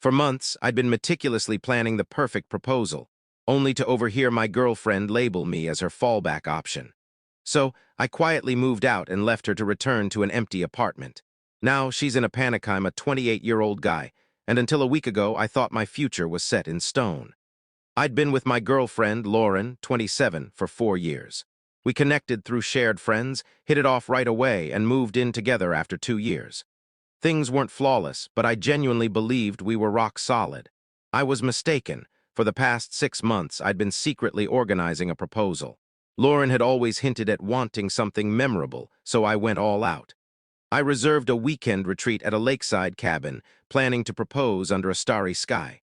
For months, I'd been meticulously planning the perfect proposal, only to overhear my girlfriend label me as her fallback option. So, I quietly moved out and left her to return to an empty apartment. Now, she's in a panic.I'm a 28-year-old guy, and until a week ago, I thought my future was set in stone. I'd been with my girlfriend, Lauren, 27, for 4 years. We connected through shared friends, hit it off right away, and moved in together after 2 years. Things weren't flawless, but I genuinely believed we were rock solid. I was mistaken. For the past 6 months, I'd been secretly organizing a proposal. Lauren had always hinted at wanting something memorable, so I went all out. I reserved a weekend retreat at a lakeside cabin, planning to propose under a starry sky.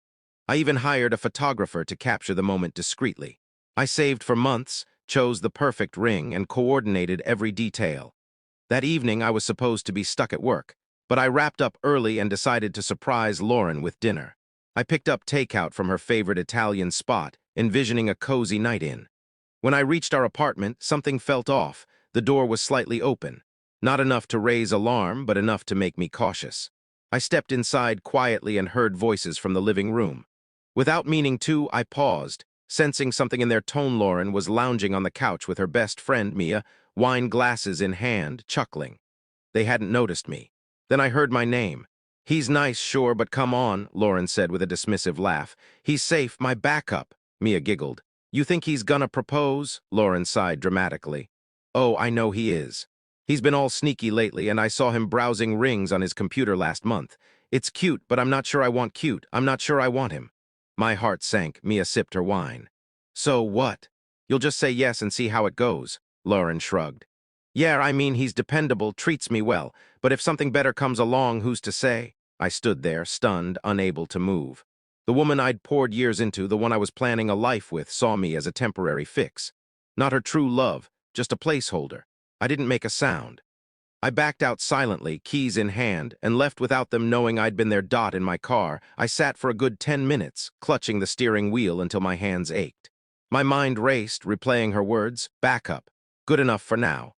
I even hired a photographer to capture the moment discreetly. I saved for months, chose the perfect ring, and coordinated every detail. That evening, I was supposed to be stuck at work, but I wrapped up early and decided to surprise Lauren with dinner. I picked up takeout from her favorite Italian spot, envisioning a cozy night in. When I reached our apartment, something felt off. The door was slightly open. Not enough to raise alarm, but enough to make me cautious. I stepped inside quietly and heard voices from the living room. Without meaning to, I paused, sensing something in their tone. Lauren was lounging on the couch with her best friend, Mia, wine glasses in hand, chuckling. They hadn't noticed me. Then I heard my name. "He's nice, sure, but come on," Lauren said with a dismissive laugh. "He's safe, my backup," Mia giggled. "You think he's gonna propose?" Lauren sighed dramatically. "Oh, I know he is. He's been all sneaky lately, and I saw him browsing rings on his computer last month. It's cute, but I'm not sure I want cute. I'm not sure I want him." My heart sank. Mia sipped her wine. "So what? You'll just say yes and see how it goes," Lauren shrugged. "Yeah, I mean, he's dependable, treats me well, but if something better comes along, who's to say?" I stood there, stunned, unable to move. The woman I'd poured years into, the one I was planning a life with, saw me as a temporary fix. Not her true love, just a placeholder. I didn't make a sound. I backed out silently, keys in hand, and left without them knowing I'd been their dot in my car. I sat for a good 10 minutes, clutching the steering wheel until my hands ached. My mind raced, replaying her words, backup, good enough for now.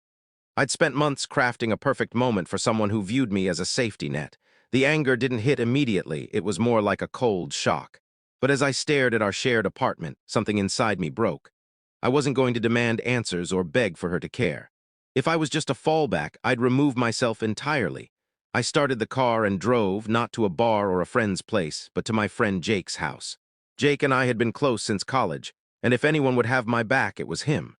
I'd spent months crafting a perfect moment for someone who viewed me as a safety net. The anger didn't hit immediately, it was more like a cold shock. But as I stared at our shared apartment, something inside me broke. I wasn't going to demand answers or beg for her to care. If I was just a fallback, I'd remove myself entirely. I started the car and drove, not to a bar or a friend's place, but to my friend Jake's house. Jake and I had been close since college, and if anyone would have my back, it was him.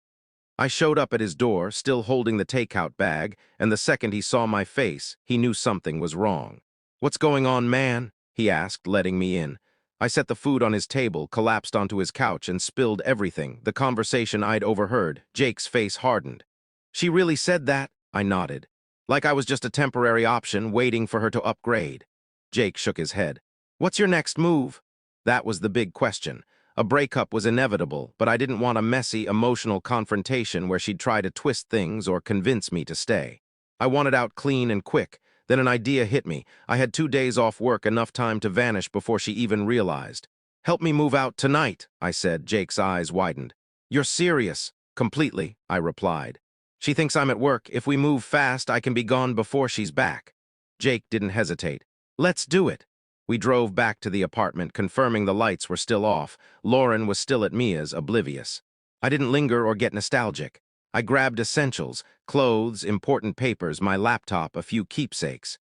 I showed up at his door, still holding the takeout bag, and the second he saw my face, he knew something was wrong. "What's going on, man?" he asked, letting me in. I set the food on his table, collapsed onto his couch, and spilled everything, the conversation I'd overheard. Jake's face hardened. "She really said that?" I nodded. "Like I was just a temporary option, waiting for her to upgrade." Jake shook his head. "What's your next move?" That was the big question. A breakup was inevitable, but I didn't want a messy, emotional confrontation where she'd try to twist things or convince me to stay. I wanted out clean and quick. Then an idea hit me. I had 2 days off work, enough time to vanish before she even realized. "Help me move out tonight," I said. Jake's eyes widened. "You're serious?" "Completely," I replied. "She thinks I'm at work. If we move fast, I can be gone before she's back." Jake didn't hesitate. "Let's do it." We drove back to the apartment, confirming the lights were still off. Lauren was still at Mia's, oblivious. I didn't linger or get nostalgic. I grabbed essentials, clothes, important papers, my laptop, a few keepsakes.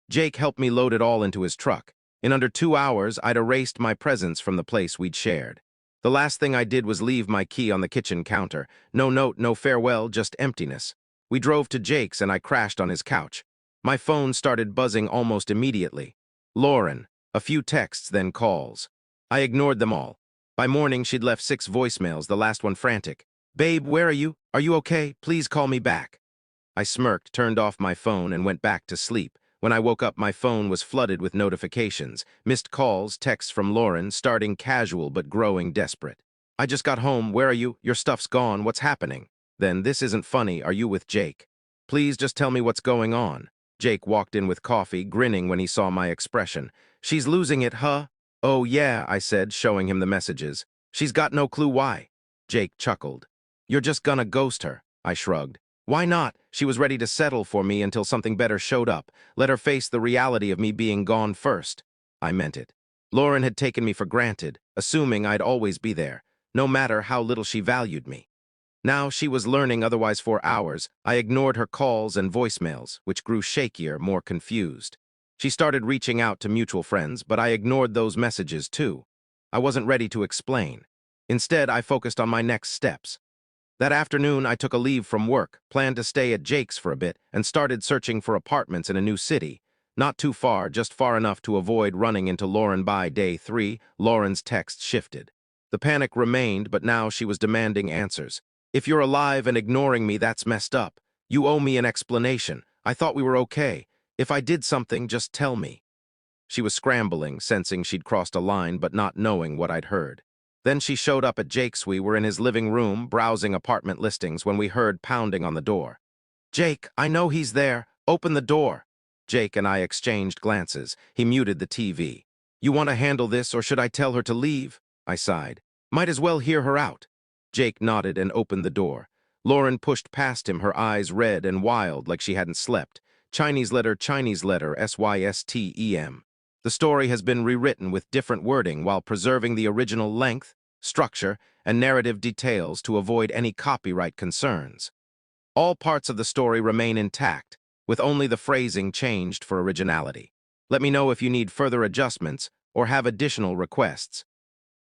Jake helped me load it all into his truck. In under 2 hours, I'd erased my presence from the place we'd shared. The last thing I did was leave my key on the kitchen counter. No note, no farewell, just emptiness. We drove to Jake's and I crashed on his couch. My phone started buzzing almost immediately. Lauren. A few texts, then calls. I ignored them all. By morning, she'd left 6 voicemails, the last one frantic. "Babe, where are you? Are you okay? Please call me back." I smirked, turned off my phone, and went back to sleep. When I woke up, my phone was flooded with notifications. Missed calls, texts from Lauren, starting casual but growing desperate. "I just got home. Where are you? Your stuff's gone. What's happening?" Then, "This isn't funny. Are you with Jake? Please just tell me what's going on." Jake walked in with coffee, grinning when he saw my expression. "She's losing it, huh?" "Oh, yeah," I said, showing him the messages. "She's got no clue why." Jake chuckled. "You're just gonna ghost her," I shrugged. "Why not? She was ready to settle for me until something better showed up. Let her face the reality of me being gone first." I meant it. Lauren had taken me for granted, assuming I'd always be there, no matter how little she valued me. Now she was learning otherwise for hours. I ignored her calls and voicemails, which grew shakier, more confused. She started reaching out to mutual friends, but I ignored those messages too. I wasn't ready to explain. Instead, I focused on my next steps. That afternoon, I took a leave from work, planned to stay at Jake's for a bit, and started searching for apartments in a new city. Not too far, just far enough to avoid running into Lauren. By day 3, Lauren's text shifted. The panic remained, but now she was demanding answers. If you're alive and ignoring me, that's messed up. You owe me an explanation. I thought we were okay. If I did something, just tell me. She was scrambling, sensing she'd crossed a line but not knowing what I'd heard. Then she showed up at Jake's. We were in his living room, browsing apartment listings, when we heard pounding on the door. "Jake, I know he's there. Open the door." Jake and I exchanged glances. He muted the TV. "You want to handle this, or should I tell her to leave?" I sighed. "Might as well hear her out." Jake nodded and opened the door. Lauren pushed past him, her eyes red and wild like she hadn't slept. Chinese letter, System. The story has been rewritten with different wording while preserving the original length, structure, and narrative details to avoid any copyright concerns. All parts of the story remain intact, with only the phrasing changed for originality. Let me know if you need further adjustments or have additional requests.